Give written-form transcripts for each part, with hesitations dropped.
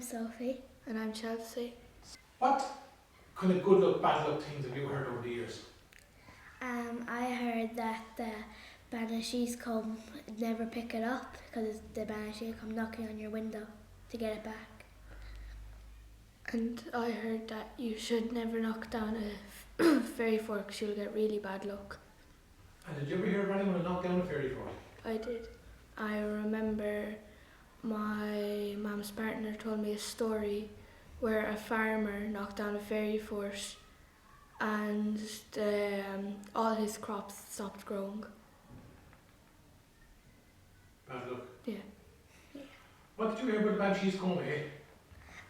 Sophie. And I'm Chelsea. What kind of good luck, bad luck things have you heard over the years? I heard that the Banshees come, never pick it up because the Banshee come knocking on your window to get it back. And I heard that you should never knock down a fairy fort because you'll get really bad luck. And did you ever hear of anyone who knocked down a fairy fort? I did. I remember my mum's partner told me a story where a farmer knocked down a fairy fort and all his crops stopped growing. Bad luck? Yeah. What did you hear about the Banshees coming, eh?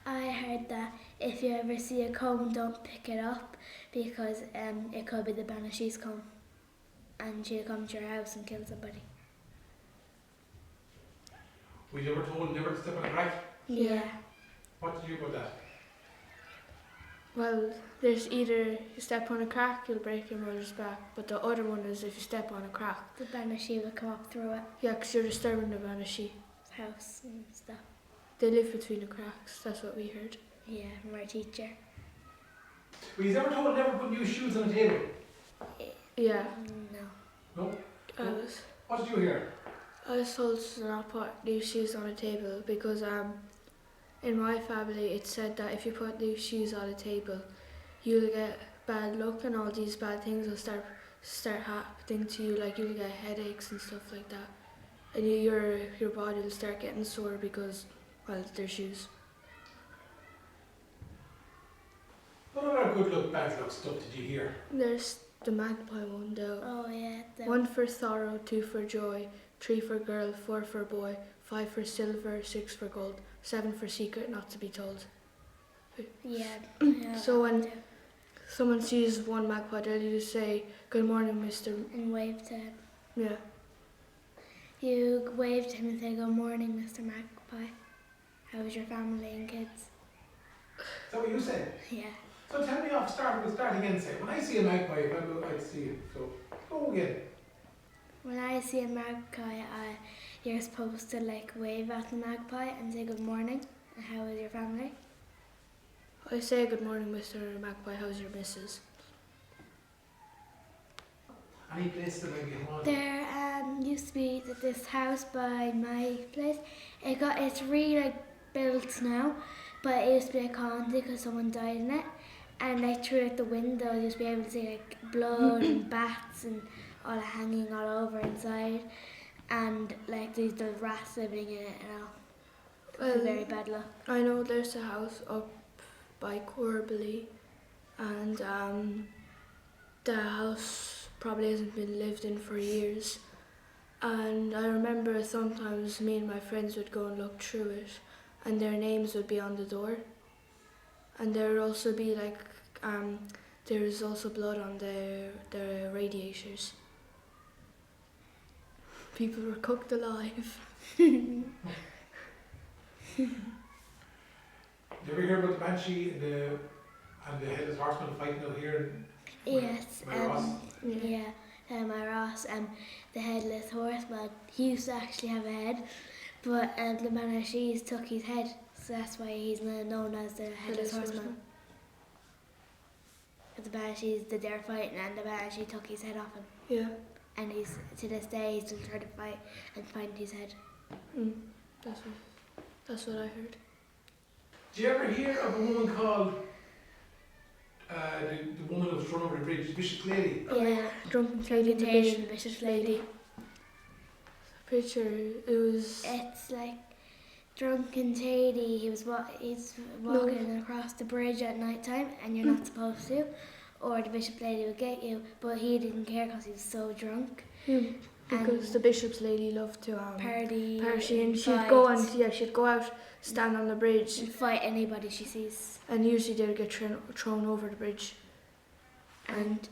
I heard that if you ever see a comb, don't pick it up because it could be the Banshees comb and she'll come to your house and kill somebody. Were you ever told never to step on a crack? Yeah. What did you do about that? Well, there's either you step on a crack, you'll break your mother's back, but the other one is if you step on a crack. The Banshee will come up through it. Yeah, because you're disturbing the Banshee. House and stuff. They live between the cracks, that's what we heard. Yeah, from our teacher. Were you ever told never put new shoes on the table? Yeah. No. No? I was. What did you hear? I was told to not put new shoes on a table because in my family it said that if you put new shoes on a table you'll get bad luck and all these bad things will start happening to you, like you'll get headaches and stuff like that. And your body will start getting sore because, well, they're shoes. What other good luck, bad luck stuff did you hear? There's the Magpie one though. Oh yeah. 1 for sorrow, 2 for joy, 3 for girl, 4 for boy, 5 for silver, 6 for gold, 7 for secret not to be told. Yeah. So when someone sees one magpie, they'll just say, "Good morning, Mr." And wave to him. Yeah. You wave to him and say, "Good morning, Mr. Magpie. How's your family and kids?" Is that what you said? Yeah. So tell me off, start again, say, when I see a magpie, I'd see it. So go again. When I see a magpie, you're supposed to like wave at the magpie and say good morning and how is your family? I say, "Good morning, Mr. Magpie, how's your missus?" Any place that I get on? There used to be this house by my place. It's really like built now, but it used to be like haunted because someone died in it. And like through like the window, you used to be able to see like blood and bats and all hanging all over inside, and like these little rats living in it and all. Well, Very bad luck. I know there's a house up by Buckley, and the house probably hasn't been lived in for years. And I remember sometimes me and my friends would go and look through it, and their names would be on the door. And there would also be like, there's also blood on the radiators. People were cooked alive. Did you ever hear about the Banshee and the Headless Horseman fighting out here in Yes. Moyross? Yeah. Moyross. The Headless Horseman. He used to actually have a head, but the Banshees took his head, so that's why he's known as the Headless Horseman. The Banshees did their fighting, and the Banshee took his head off him. Yeah. And he's to this day he's still trying to fight and find his head. That's what I heard. Did you ever hear of a woman called the woman who was thrown over the bridge, the Bishop's Lady? Yeah. Drunken Thady and the Thady, Bishop's Lady. Pretty sure it was. It's like Drunken Thady. He's walking across the bridge at night time, and you're not supposed to, or the Bishop's Lady would get you. But he didn't care because he was so drunk. Because the Bishop's Lady loved to Party and she'd fight. she'd go out, stand on the bridge, And fight anybody she sees. and usually they'd get thrown over the bridge. And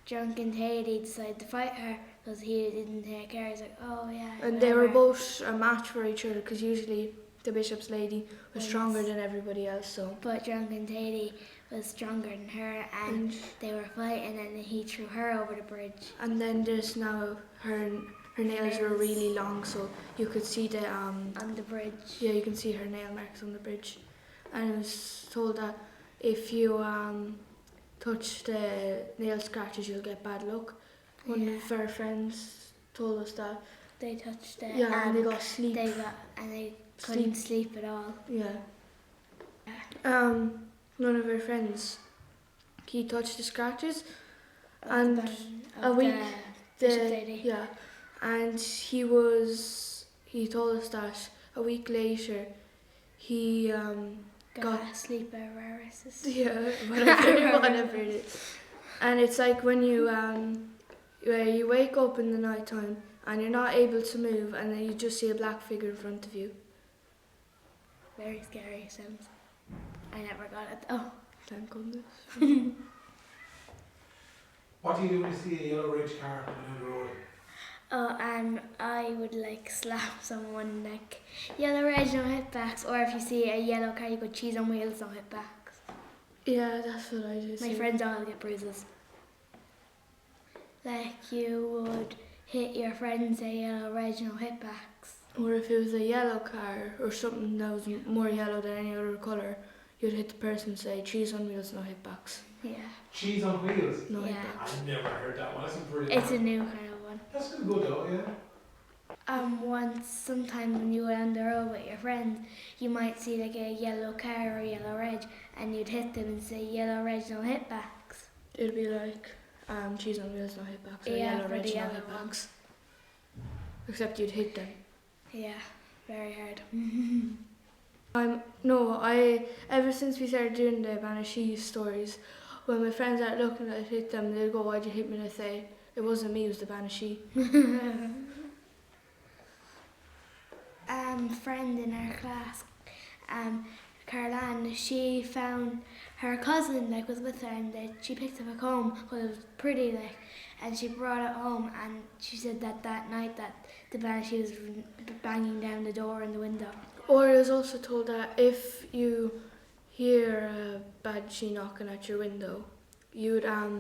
Drunken Thady decided to fight her because he didn't take care. He's like, oh yeah. And they were whatever. both a match for each other because usually the Bishop's Lady was stronger than everybody else. So. But Drunken Thady was stronger than her, and they were fighting, and he threw her over the bridge. And then there's now her nails were really long, so you could see the on the bridge. Yeah, you can see her nail marks on the bridge. and it was told that if you touch the nail scratches, you'll get bad luck. One of our friends told us that. They touched it. Yeah, and they got sleep. They couldn't sleep at all. Yeah. One of our friends, he touched the scratches, and a week. Yeah, and he told us that a week later, he got sleep paralysis. Yeah, whatever it is. And it's like when you wake up in the night time and you're not able to move, and then you just see a black figure in front of you. Very scary sounds. I never got it though. Thank goodness. What do you do when you see a yellow ridge car coming down the road? I would slap someone yellow ridge, no hitbacks, or if you see a yellow car, you go cheese on wheels, no hitbacks. Yeah, that's what I do. My friends all get bruises. You would hit your friends a yellow ridge, no hitbacks. Or if it was a yellow car or something that was more yellow than any other colour, you'd hit the person and say, cheese on wheels, no hitbacks. Yeah. Cheese on wheels? No yeah. hitbacks. I've never heard that one. That's a brilliant It's a new kind of one. That's good though, yeah. Sometimes when you go down the road with your friends, you might see a yellow car or a yellow ridge, and you'd hit them and say, yellow ridge, no hitbacks. It'd be like, cheese on wheels, no hitbacks, or yeah, yellow ridge, no hitbacks. Except you'd hit them. Yeah, very hard. Ever since we started doing the Banshee stories, when my friends are looking at hit them, they'd go, why'd you hit me? And I say, it wasn't me, it was the Banshee. Friend in our class, Caroline, she found her cousin was with her, and she picked up a comb because it was pretty and she brought it home, and she said that night that the Banshee was banging down the door and the window. Or it was also told that if you hear a Banshee knocking at your window, you'd or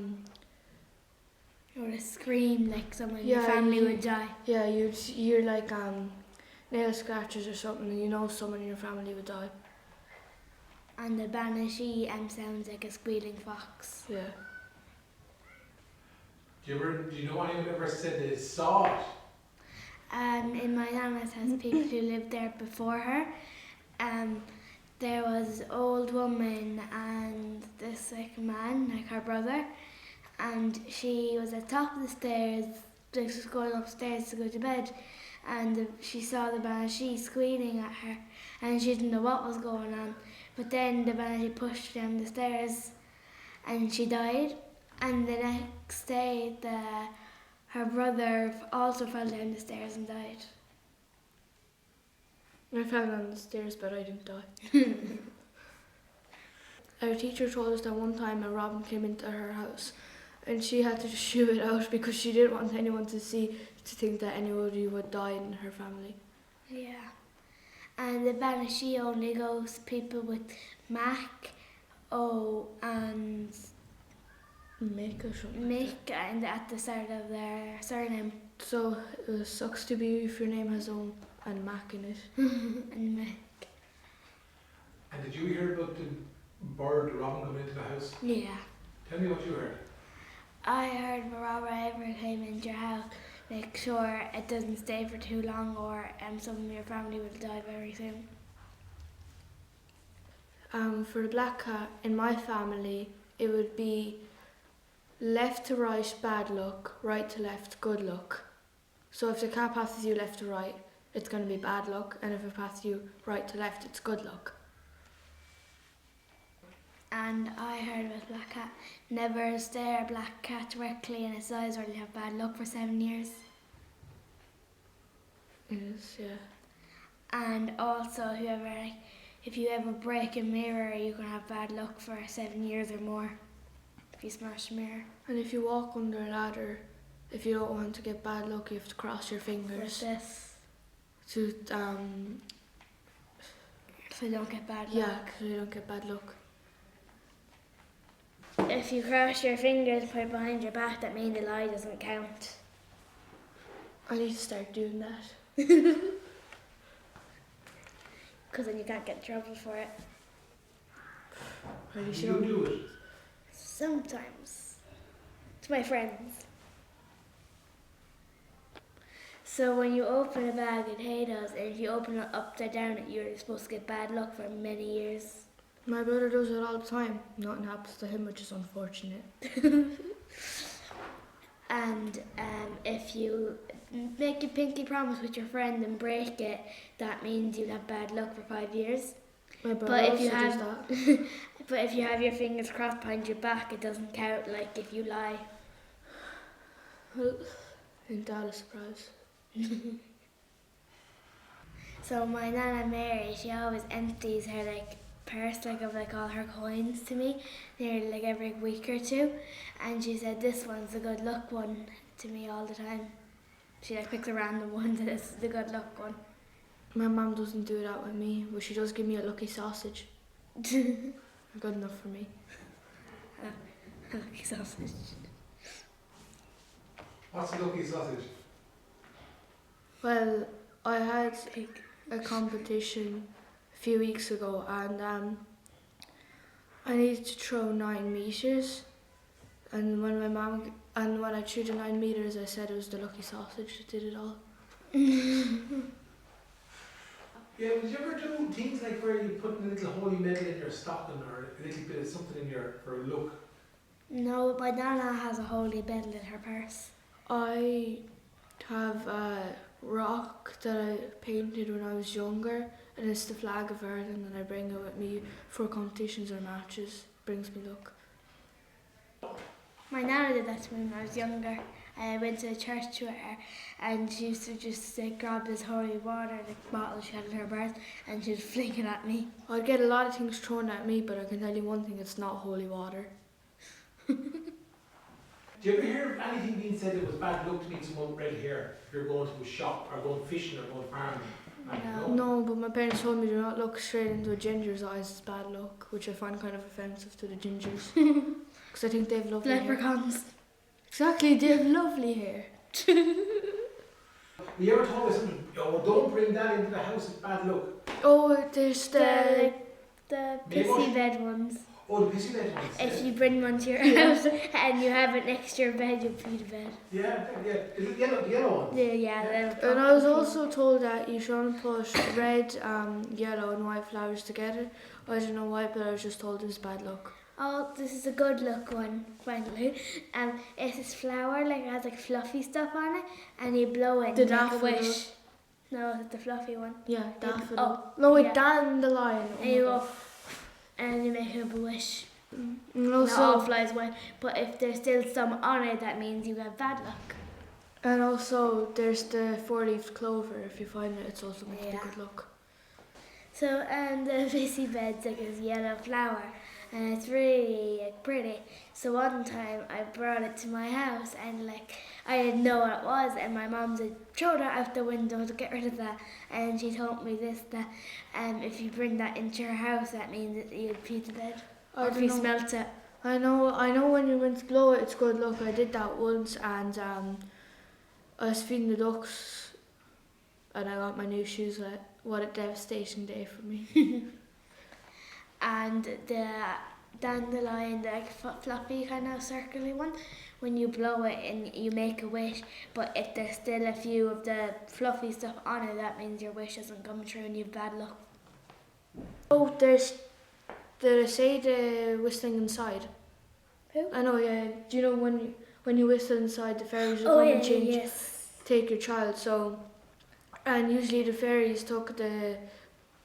a scream someone in your family would die. Yeah, you'd hear nail scratches or something, and you know someone in your family would die. And the Banshee sounds like a squealing fox. Yeah. Do you know anyone ever said they saw it? In my Nanna's house, people who lived there before her, there was an old woman and this man, her brother, and she was at the top of the stairs, just going upstairs to go to bed, and she saw the Banshee squealing at her, and she didn't know what was going on. But then the Banshee pushed her down the stairs, and she died. And the next day, her brother also fell down the stairs and died. I fell down the stairs, but I didn't die. Our teacher told us that one time a robin came into her house, and she had to shoo it out because she didn't want anyone to think that anybody would die in her family. Yeah. And the Banshee only goes people with Mac, and Mick or something. Mick, and at the start of their surname. So it sucks to be you if your name has O and Mac in it. And Mick. And did you hear about the bird, the robin, coming into the house? Yeah. Tell me what you heard. I heard if a robber ever came into your house, make sure it doesn't stay for too long, or some of your family will die very soon. For the black cat, in my family, it would be left to right, bad luck, right to left, good luck. So if the cat passes you left to right, it's going to be bad luck, and if it passes you right to left, it's good luck. And I heard about black cat, never stare a black cat directly in its eyes or you'll have bad luck for 7 years. It is, yeah. And also, if you ever break a mirror, you can have bad luck for 7 years or more if you smash a mirror. And if you walk under a ladder, if you don't want to get bad luck, you have to cross your fingers. Like this. So you don't get bad luck. Yeah, so you don't get bad luck. If you cross your fingers and put it behind your back, that means the lie doesn't count. I need to start doing that. Because then you can't get in trouble for it. Or at least Do you you don't. do it? Sometimes. To my friends. So when you open a bag of potatoes, and if you open it upside down, you're supposed to get bad luck for many years. My brother does it all the time. Nothing happens to him, which is unfortunate. And if you make a pinky promise with your friend and break it, that means you'll have bad luck for 5 years. My brother But if also you does have, that. but if you have your fingers crossed behind your back, it doesn't count. Like if you lie. Well, ain't that a surprise? So my Nana Mary, she always empties her purse of all her coins to me, nearly every week or two, and she said this one's the good luck one to me all the time. She picks a random one that is the good luck one. My mum doesn't do that with me, but she does give me a lucky sausage. Good enough for me. Lucky sausage. What's a lucky sausage? Well, I had Pig. a competition a few weeks ago, and I needed to throw 9 meters. And when I threw the 9 meters, I said it was the lucky sausage that did it all. Yeah, would you ever do things like where you put a little holy medal in your stocking or a little bit of something in your for a look? No, my Nana has a holy medal in her purse. I have a rock that I painted when I was younger, and it's the flag of Ireland, and I bring it with me for competitions or matches. Brings me luck. My Nana did that to me when I was younger. I went to a church with her, and she used to just grab this holy water, the bottle she had in her purse, and she'd fling it at me. I'd get a lot of things thrown at me, but I can tell you one thing, it's not holy water. Do you ever hear of anything being said that was bad luck to meet someone with red hair if you're going to a shop or going fishing or going farming? No, but my parents told me do not look straight into a ginger's eyes, it's bad luck, which I find kind of offensive to the gingers. Because I think they have lovely hair. Leprechauns. Exactly, they have lovely hair. Were you ever told us something? Oh, don't bring that into the house, it's bad luck. Oh, there's The the... pissy bed ones. Oh, the pissy bed ones. If you bring one to your house and you have it next to your bed, you'll pee the bed. Yeah. Is it the yellow one? Yeah. And I was also told that you shouldn't put red, yellow and white flowers together. I don't know why, but I was just told it was bad luck. Oh, this is a good luck one, finally. It's this flower, it has fluffy stuff on it, and you blow it and The make a daffodil. wish. No, it's the fluffy one. Yeah, daffodil. Oh, no, wait, yeah. dandelion. Oh And you my go, God. and you make a wish. And And it all also, flies away. But if there's still some on it, that means you have bad luck. there's the 4-leaf clover. If you find it, it's also meant to be Yeah. good luck. So, and the pissy bed's this yellow flower, and it's really pretty. So one time I brought it to my house, and I didn't know what it was, and my mum said, throw that out the window to get rid of that. And she told me that if you bring that into your house, that means that you'll pee the bed. I Or if don't you know. smelt it. I know when you went to blow it, it's good luck. I did that once, and I was feeding the ducks, and I got my new shoes wet. What a devastating day for me. And the dandelion, the fluffy kind of circly one, when you blow it and you make a wish, but if there's still a few of the fluffy stuff on it, that means your wish doesn't come true and you have bad luck. Oh, say the whistling inside. Who? I know, yeah. Do you know when you whistle inside, the fairies will come and change, yes. take your child? So, and usually the fairies took the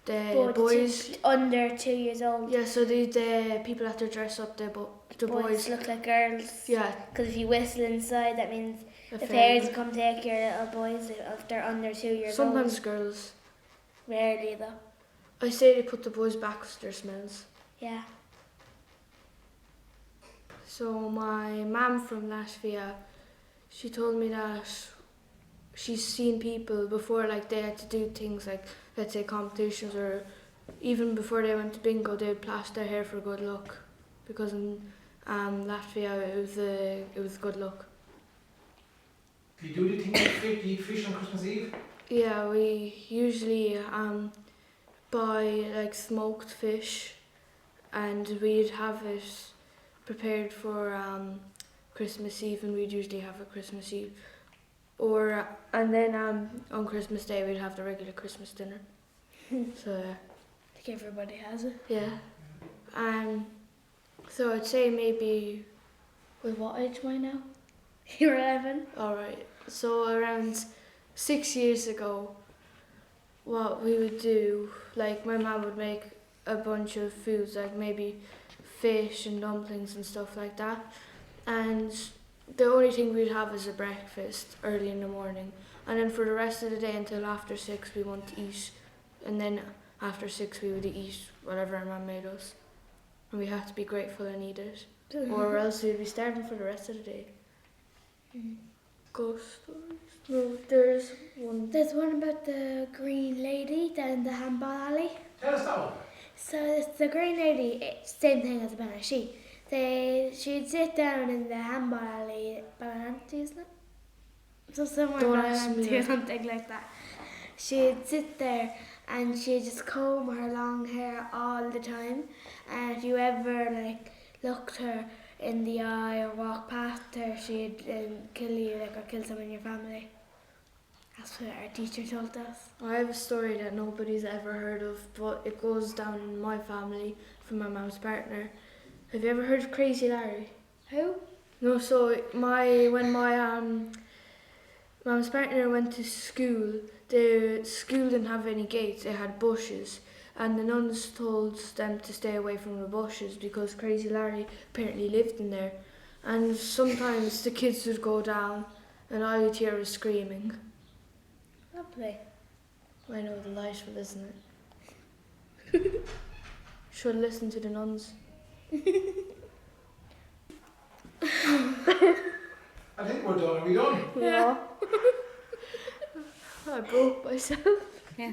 But boys. under 2 years old. Yeah, so the people have to dress up the boys. look like girls. Yeah, Because if you whistle inside, that means a the fairy. fairies will come take your little boys if they're under 2 years Sometimes old. girls. Rarely though. I say they put the boys back with their smells. Yeah. So my mum from Latvia, she told me that she's seen people before, they had to do things like, let's say, competitions, or even before they went to bingo, they would plaster their hair for good luck, because in Latvia it was good luck. Do you do the thing like you eat fish on Christmas Eve? Yeah, we usually buy smoked fish, and we'd have it prepared for Christmas Eve, and we'd usually have it Christmas Eve. And then on Christmas Day we'd have the regular Christmas dinner. So Like everybody has it. yeah. So I'd say maybe, With what age am I now? You're 11. alright, so around 6 years ago, what we would do, like my mum would make a bunch of foods, like maybe fish and dumplings and stuff like that. And the only thing we'd have is a breakfast early in the morning. And then for the rest of the day until after 6 we want to eat. And then after 6 we would eat whatever our mum made us. And we have to be grateful and eat it. Or else we'd be starving for the rest of the day. Ghost stories? No, there's one. There's one about the green lady down the handball alley. Tell us that one. So it's the green lady, it's the same thing as a Banshee. She'd sit down in the handball alley, Banshee, isn't it? So somewhere Banshee or something like that. She'd sit there and she'd just comb her long hair all the time. And if you ever looked her in the eye or walked past her, she'd kill you, or kill someone in your family. That's what our teacher told us. I have a story that nobody's ever heard of, but it goes down in my family from my mum's partner. Have you ever heard of Crazy Larry? Who? No, so when my mum's partner went to school, the school didn't have any gates, it had bushes. And the nuns told them to stay away from the bushes because Crazy Larry apparently lived in there. And sometimes the kids would go down and all you'd hear was screaming. Lovely. I know, delightful, isn't it? Should listen to the nuns. I think we're done. Are we done? Yeah. I broke myself. Yeah.